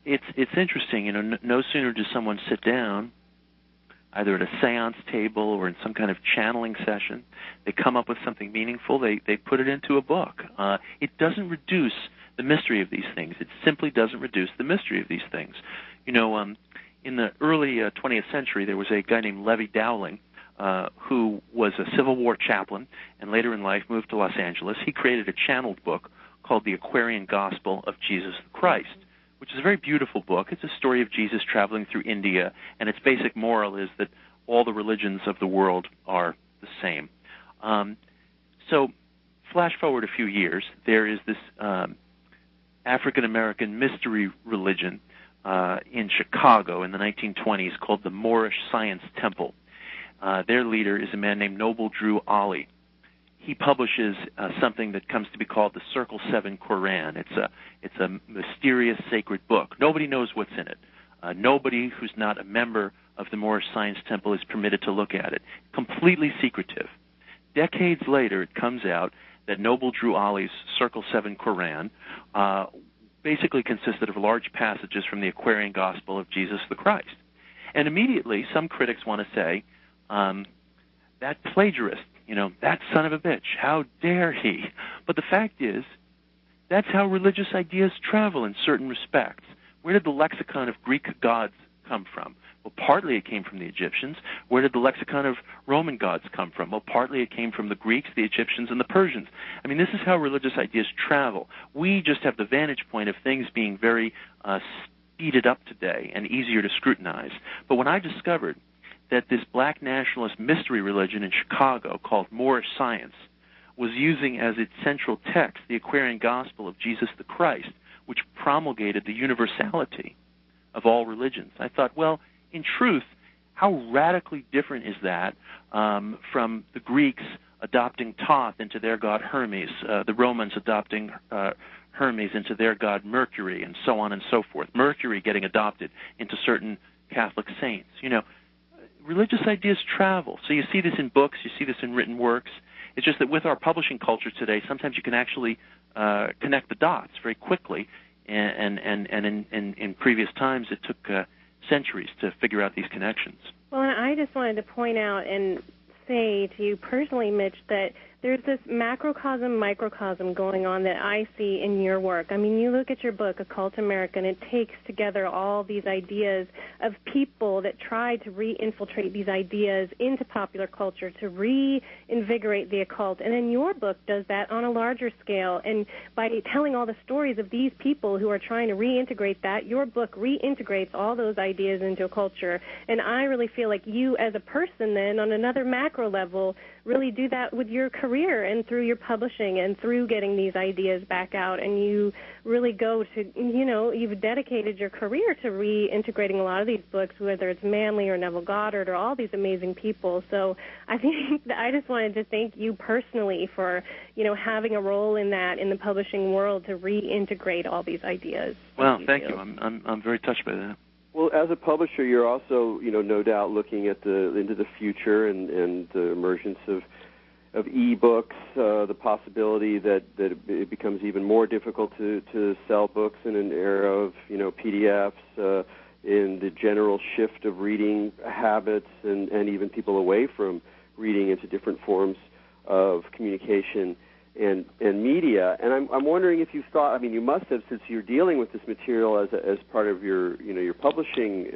Speaker 3: it's interesting. You know, no sooner does someone sit down, either at a seance table or in some kind of channeling session, they come up with something meaningful. They put it into a book. It doesn't reduce the mystery of these things. It simply doesn't reduce the mystery of these things. You know, in the early 20th century, there was a guy named Levi Dowling who was a Civil War chaplain and later in life moved to Los Angeles. He created a channeled book called The Aquarian Gospel of Jesus the Christ, which is a very beautiful book. It's a story of Jesus traveling through India, and its basic moral is that all the religions of the world are the same. So flash forward a few years, there is this African-American mystery religion in Chicago in the 1920s called the Moorish Science Temple. Their leader is a man named Noble Drew Ali. He publishes something that comes to be called the Circle 7 Quran. It's a mysterious sacred book. Nobody knows what's in it. Nobody who's not a member of the Moorish Science Temple is permitted to look at it. Completely secretive. Decades later, it comes out that Noble Drew Ali's Circle 7 Quran basically consisted of large passages from the Aquarian Gospel of Jesus the Christ. And immediately, some critics want to say, that plagiarist, you know, that son of a bitch, how dare he? But the fact is, that's how religious ideas travel in certain respects. Where did the lexicon of Greek gods come from? Well, partly it came from the Egyptians. Where did the lexicon of Roman gods come from? Well, partly it came from the Greeks, the Egyptians, and the Persians. I mean, this is how religious ideas travel. We just have the vantage point of things being very speeded up today and easier to scrutinize. But when I discovered that this black nationalist mystery religion in Chicago called Moorish Science was using as its central text the Aquarian Gospel of Jesus the Christ, which promulgated the universality of all religions. I thought, well, in truth, how radically different is that from the Greeks adopting Thoth into their god Hermes, the Romans adopting Hermes into their god Mercury, and so on and so forth. Mercury getting adopted into certain Catholic saints. You know, religious ideas travel. So you see this in books, you see this in written works. It's just that with our publishing culture today, sometimes you can actually connect the dots very quickly, and in previous times it took centuries to figure out these connections.
Speaker 2: Well, and I just wanted to point out and say to you personally, Mitch, that there's this macrocosm, microcosm going on that I see in your work. I mean, you look at your book, Occult America, and it takes together all these ideas of people that tried to re-infiltrate these ideas into popular culture, to reinvigorate the occult. And then your book does that on a larger scale. And by telling all the stories of these people who are trying to reintegrate that, your book reintegrates all those ideas into a culture. And I really feel like you as a person then, on another macro level, really do that with your career and through your publishing and through getting these ideas back out. And you really go to, you know, you've dedicated your career to reintegrating a lot of these books, whether it's Manly or Neville Goddard or all these amazing people. So I think that I just wanted to thank you personally for, you know, having a role in that in the publishing world to reintegrate all these ideas.
Speaker 3: Well, thank you. I'm very touched by that.
Speaker 1: Well, as a publisher, you're also, you know, no doubt looking at into the future and the emergence of e-books, the possibility that it becomes even more difficult to sell books in an era of, you know, PDFs, in the general shift of reading habits and even people away from reading into different forms of communication and media. And I'm wondering if you've thought, I mean, you must have, since you're dealing with this material as part of your, you know, your publishing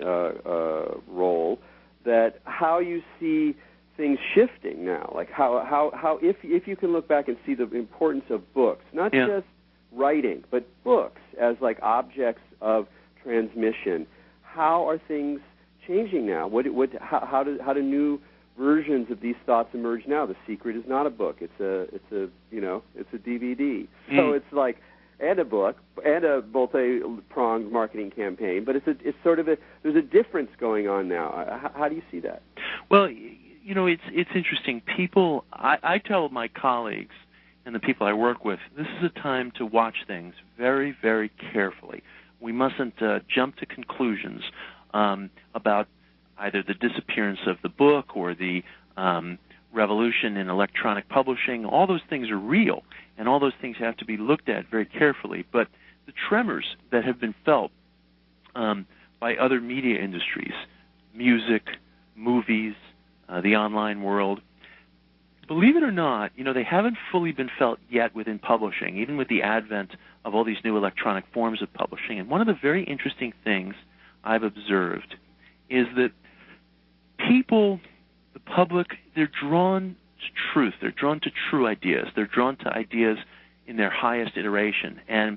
Speaker 1: role, that how you see things shifting now, like how if you can look back and see the importance of books, not just writing, but books as like objects of transmission. How are things changing now? How do new versions of these thoughts emerge now? The Secret is not a book; it's a DVD. So it's like, and a book and a multi-pronged marketing campaign, but it's sort of there's a difference going on now. How do you see that?
Speaker 3: Well, you know, it's interesting. People, I tell my colleagues and the people I work with, this is a time to watch things very, very carefully. We mustn't jump to conclusions about either the disappearance of the book or the revolution in electronic publishing. All those things are real, and all those things have to be looked at very carefully. But the tremors that have been felt by other media industries, music, movies, the online world, believe it or not, you know, they haven't fully been felt yet within publishing, even with the advent of all these new electronic forms of publishing. And one of the very interesting things I've observed is that people, the public, they're drawn to truth. They're drawn to true ideas. They're drawn to ideas in their highest iteration. And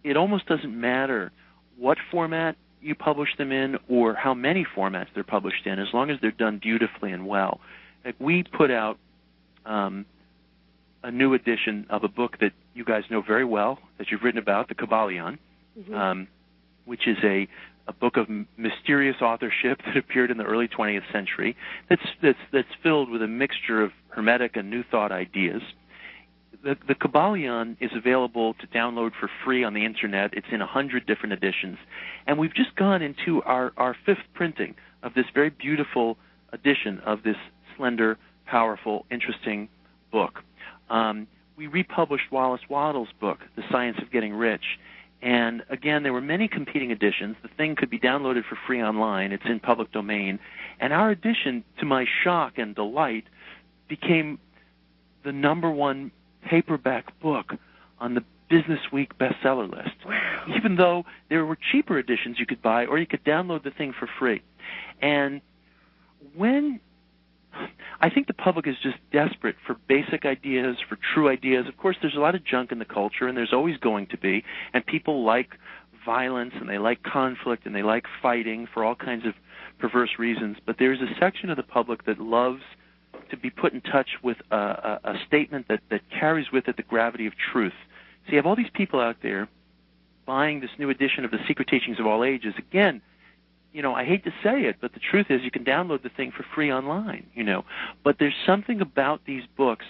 Speaker 3: it almost doesn't matter what format you publish them in or how many formats they're published in, as long as they're done beautifully and well. Like, we put out a new edition of a book that you guys know very well, that you've written about, The Kybalion, which is a book of mysterious authorship that appeared in the early 20th century that's filled with a mixture of Hermetic and New Thought ideas. The Kybalion is available to download for free on the Internet. It's in 100 different editions. And we've just gone into our fifth printing of this very beautiful edition of this slender, powerful, interesting book. We republished Wallace Wattles' book, The Science of Getting Rich. And again, there were many competing editions. The thing could be downloaded for free online. It's in public domain. And our edition, to my shock and delight, became the #1 paperback book on the Business Week bestseller list. Wow. Even though there were cheaper editions you could buy, or you could download the thing for free. And when I think the public is just desperate for basic ideas, for true ideas. Of course, there's a lot of junk in the culture, and there's always going to be, and people like violence, and they like conflict, and they like fighting for all kinds of perverse reasons. But there's a section of the public that loves to be put in touch with a statement that carries with it the gravity of truth. So you have all these people out there buying this new edition of The Secret Teachings of All Ages. Again, I hate to say it, but the truth is you can download the thing for free online, But there's something about these books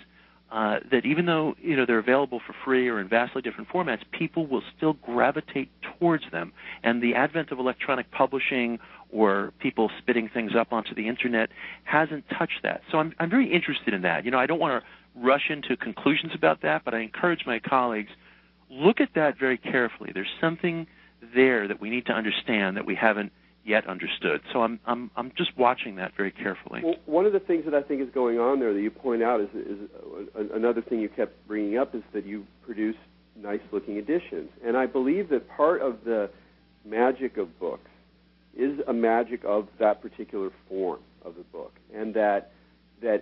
Speaker 3: that even though, they're available for free or in vastly different formats, people will still gravitate towards them. And the advent of electronic publishing or people spitting things up onto the Internet hasn't touched that. So I'm very interested in that. I don't want to rush into conclusions about that, but I encourage my colleagues, look at that very carefully. There's something there that we need to understand that we haven't yet understood. So I'm just watching that very carefully.
Speaker 1: Well, one of the things that I think is going on there that you point out is another thing you kept bringing up is that you produce nice-looking editions. And I believe that part of the magic of books is a magic of that particular form of the book, and that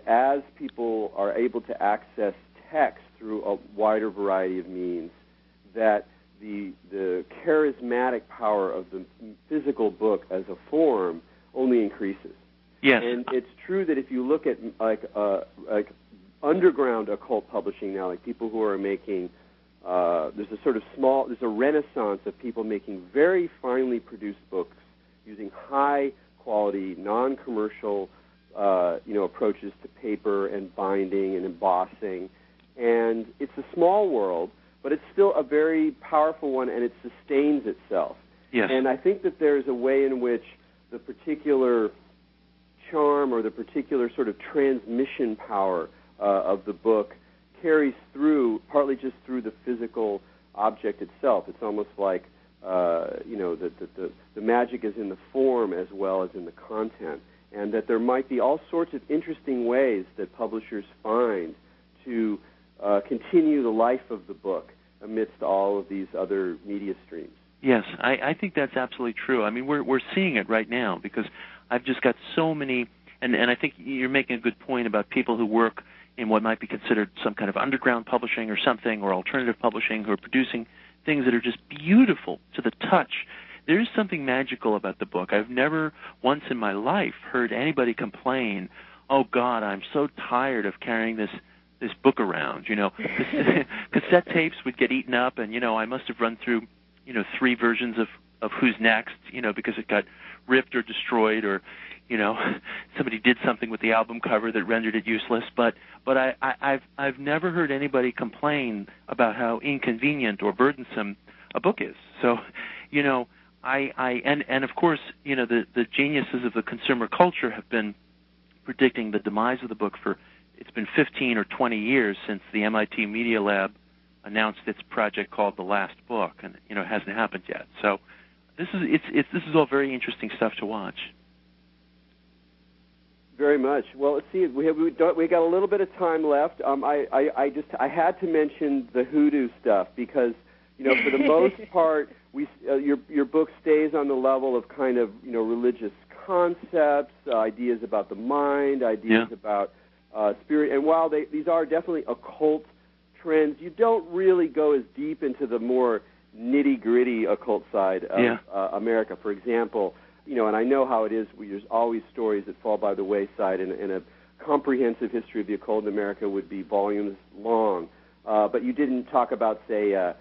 Speaker 1: as people are able to access text through a wider variety of means, that the charismatic power of the physical book as a form only increases.
Speaker 3: Yes.
Speaker 1: And it's true that if you look at like underground occult publishing now, like people who are making, there's a renaissance of people making very finely produced books using high quality, non-commercial, approaches to paper and binding and embossing. And it's a small world, but it's still a very powerful one, and it sustains itself.
Speaker 3: Yes.
Speaker 1: And I think that there's a way in which the particular charm or the particular sort of transmission power of the book carries through, partly just through the physical object itself. It's almost like, the magic is in the form as well as in the content, and that there might be all sorts of interesting ways that publishers find to continue the life of the book amidst all of these other media streams.
Speaker 3: Yes, I think that's absolutely true. I mean, we're seeing it right now because I've just got so many, and I think you're making a good point about people who work in what might be considered some kind of underground publishing or something, or alternative publishing, who are producing things that are just beautiful to the touch. There is something magical about the book. I've never once in my life heard anybody complain, "Oh God, I'm so tired of carrying this book around." Cassette tapes would get eaten up, and I must have run through 3 versions of Who's Next, because it got ripped or destroyed, or somebody did something with the album cover that rendered it useless. But I've never heard anybody complain about how inconvenient or burdensome a book is. So, and of course, the geniuses of the consumer culture have been predicting the demise of the book for, it's been 15 or 20 years since the MIT Media Lab announced its project called The Last Book, and it hasn't happened yet. So this is all very interesting stuff to watch.
Speaker 1: Very much. Well, let's see. We got a little bit of time left. I had to mention the hoodoo stuff because for the most part, your book stays on the level of kind of religious concepts, ideas about the mind, ideas about spirit. And while these are definitely occult trends, you don't really go as deep into the more nitty-gritty occult side of America. For example, and I know how it is. There's always stories that fall by the wayside, and a comprehensive history of the occult in America would be volumes long. But you didn't talk about, say,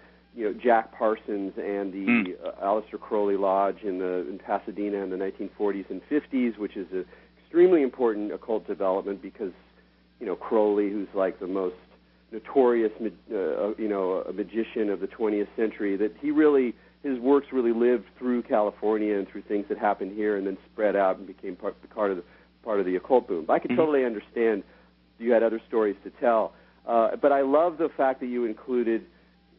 Speaker 1: Jack Parsons and the Aleister Crowley Lodge in Pasadena in the 1940s and 50s, which is an extremely important occult development because, Crowley, who's like the most notorious, a magician of the 20th century, that his works really lived through California and through things that happened here and then spread out and became part of the occult boom. But I can totally understand you had other stories to tell. But I love the fact that you included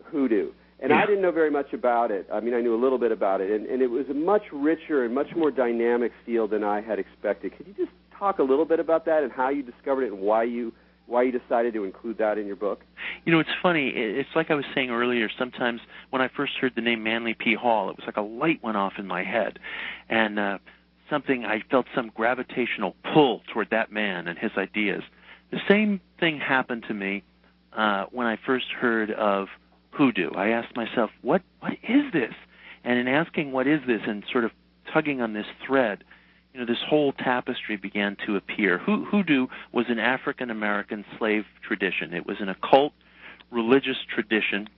Speaker 1: hoodoo. And I didn't know very much about it. I mean, I knew a little bit about it. And it was a much richer and much more dynamic field than I had expected. Could you just talk a little bit about that and how you discovered it and why you decided to include that in your book?
Speaker 3: It's funny. It's like I was saying earlier, sometimes when I first heard the name Manly P. Hall, it was like a light went off in my head. And I felt some gravitational pull toward that man and his ideas. The same thing happened to me when I first heard of hoodoo. I asked myself, what is this? And in asking what is this and sort of tugging on this thread, this whole tapestry began to appear. Hoodoo was an African-American slave tradition. It was an occult religious tradition,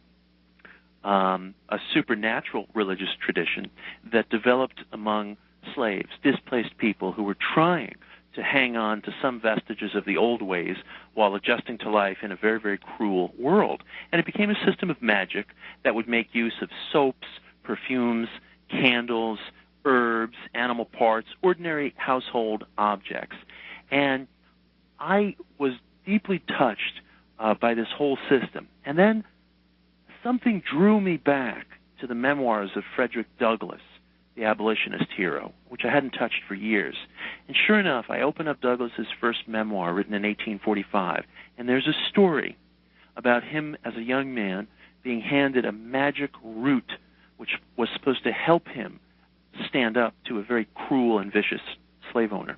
Speaker 3: a supernatural religious tradition that developed among slaves, displaced people who were trying to hang on to some vestiges of the old ways while adjusting to life in a very, very cruel world. And it became a system of magic that would make use of soaps, perfumes, candles, herbs, animal parts, ordinary household objects. And I was deeply touched by this whole system. And then something drew me back to the memoirs of Frederick Douglass, the abolitionist hero, which I hadn't touched for years. And sure enough, I opened up Douglass's first memoir, written in 1845, and there's a story about him as a young man being handed a magic root which was supposed to help him stand up to a very cruel and vicious slave owner.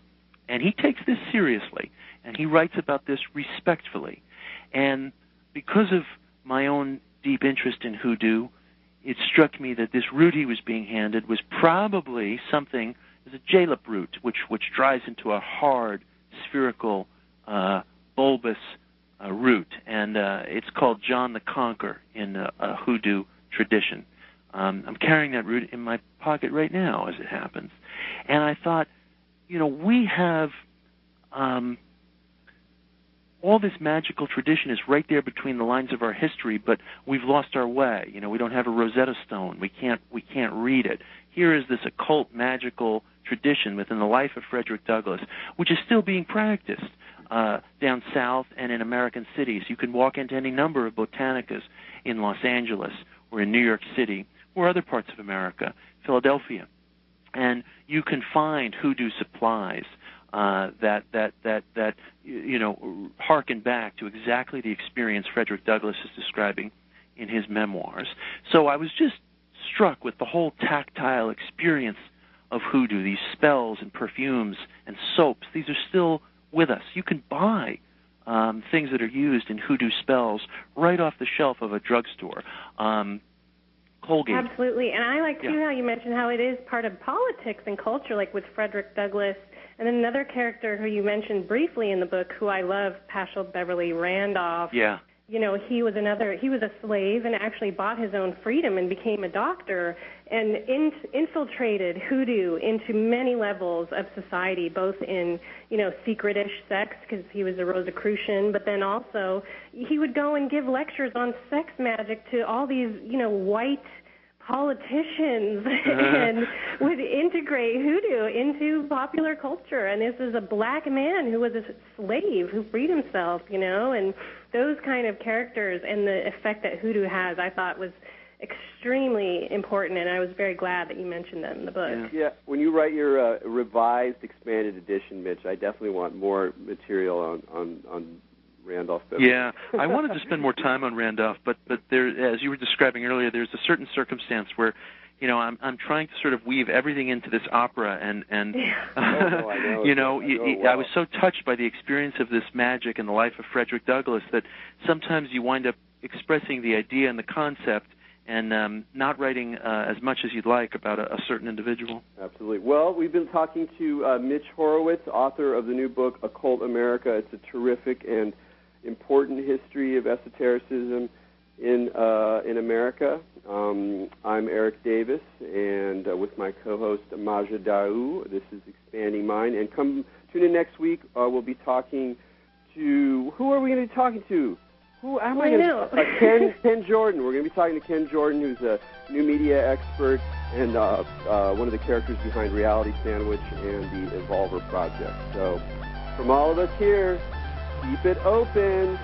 Speaker 3: And he takes this seriously, and he writes about this respectfully. And because of my own deep interest in hoodoo, it struck me that this root he was being handed was probably something as a jalap root, which dries into a hard, spherical, bulbous root. And it's called John the Conqueror in a hoodoo tradition. I'm carrying that root in my pocket right now, as it happens. And I thought, we have all this magical tradition is right there between the lines of our history, but we've lost our way. We don't have a Rosetta Stone. We can't read it. Here is this occult magical tradition within the life of Frederick Douglass, which is still being practiced down south and in American cities. You can walk into any number of botanicas in Los Angeles or in New York City or other parts of America, Philadelphia, and you can find hoodoo supplies that harken back to exactly the experience Frederick Douglass is describing in his memoirs. So I was just struck with the whole tactile experience of hoodoo, these spells and perfumes and soaps. These are still with us. You can buy things that are used in hoodoo spells right off the shelf of a drugstore. Colgate.
Speaker 2: Absolutely. And I like, too, how you mentioned how it is part of politics and culture, like with Frederick Douglass. And then another character who you mentioned briefly in the book, who I love, Paschal Beverly Randolph.
Speaker 3: Yeah.
Speaker 2: He was a slave and actually bought his own freedom and became a doctor and infiltrated hoodoo into many levels of society, both in, secret-ish sex, because he was a Rosicrucian, but then also he would go and give lectures on sex magic to all these, white politicians and would integrate hoodoo into popular culture. And this is a black man who was a slave who freed himself, and those kind of characters and the effect that hoodoo has, I thought was extremely important, and I was very glad that you mentioned them in the book.
Speaker 1: Yeah, when you write your revised, expanded edition, Mitch, I definitely want more material on Randolph Beverly.
Speaker 3: Yeah, I wanted to spend more time on Randolph, but there, as you were describing earlier, there's a certain circumstance where, I'm trying to sort of weave everything into this opera, and I was so touched by the experience of this magic in the life of Frederick Douglass that sometimes you wind up expressing the idea and the concept and not writing as much as you'd like about a certain individual.
Speaker 1: Absolutely. Well, we've been talking to Mitch Horowitz, author of the new book, Occult America. It's a terrific and important history of esotericism in America. I'm Erik Davis, and with my co-host Maja Daou. This is Expanding Mind. And come tune in next week. We'll be talking to, who are we going to be talking to? Who am I going to? Ken Jordan. We're going to be talking to Ken Jordan, who's a new media expert and one of the characters behind Reality Sandwich and the Evolver Project. So from all of us here, keep it open.